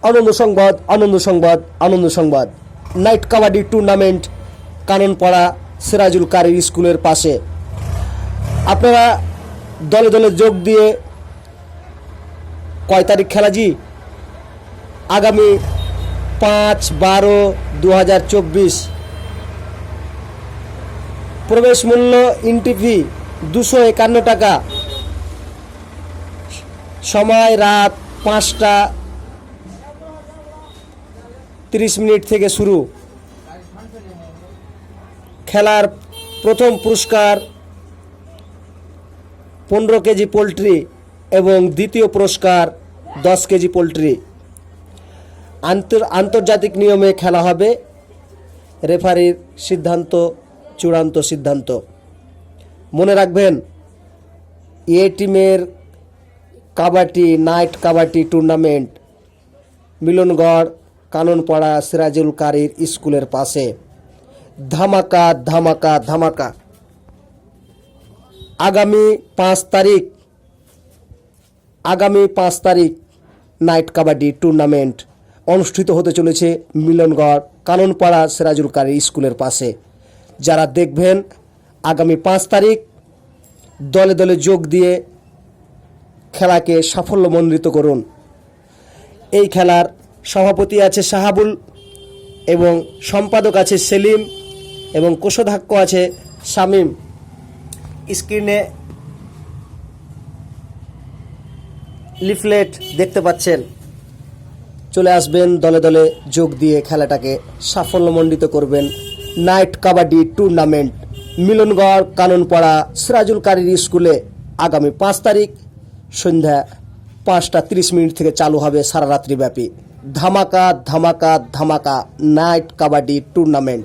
আনন্দ সংবাদ, আনন্দ সংবাদ, আনন্দ সংবাদ। নাইট কাবাডি টুর্নামেন্ট কাননপাড়া সিরাজুল কারির স্কুলের পাশে। আপনারা দলে দলে যোগ দিয়ে কয় তারিখ খেলা জি? আগামী 5-12-2024। প্রবেশ মূল্য এন্ট্রি ফি 251 টাকা। সময় রাত 5:30 থেকে শুরু। খেলার প্রথম পুরস্কার 15 কেজি পোলট্রি এবং দ্বিতীয় পুরস্কার 10 কেজি পোলট্রি। আন্তর্জাতিক নিয়মে খেলা হবে। রেফারির সিদ্ধান্ত চূড়ান্ত সিদ্ধান্ত। মনে রাখবেন, এ টিমের কাবাডি নাইট কাবাডি টুর্নামেন্ট মিলনগড় কাননপাড়া সিরাজুল কারির স্কুলের পাশে। ধামাকা ধামাকা ধামাকা। আগামী 5 তারিখ নাইট কাবাডি টুর্নামেন্ট অনুষ্ঠিত হতে চলেছে মিলনগড় কাননপাড়া সিরাজুল কারি স্কুলের পাশে। যারা দেখবেন আগামী 5 তারিখ দলে দলে যোগ দিয়ে খেলাকে সাফল্যমণ্ডিত করুন। এই খেলার সভাপতি আছে শাহাবুল এবং সম্পাদক আছে সেলিম এবং কোষাধ্যক্ষ আছে শামীম। স্ক্রিনে লিফলেট দেখতে পাচ্ছেন। চলে আসবেন, দলে দলে যোগ দিয়ে খেলাটাকে সাফল্যমণ্ডিত করবেন। নাইট কাবাডি টুর্নামেন্ট মিলনগড় কাননপাড়া সিরাজুল কারির স্কুলে আগামী 5 তারিখ সন্ধ্যা 5:30 থেকে চালু হবে সারা রাত্রি ব্যাপী। ধামাকা ধামাকা ধামাকা নাইট কাবাডি টুর্নামেন্ট।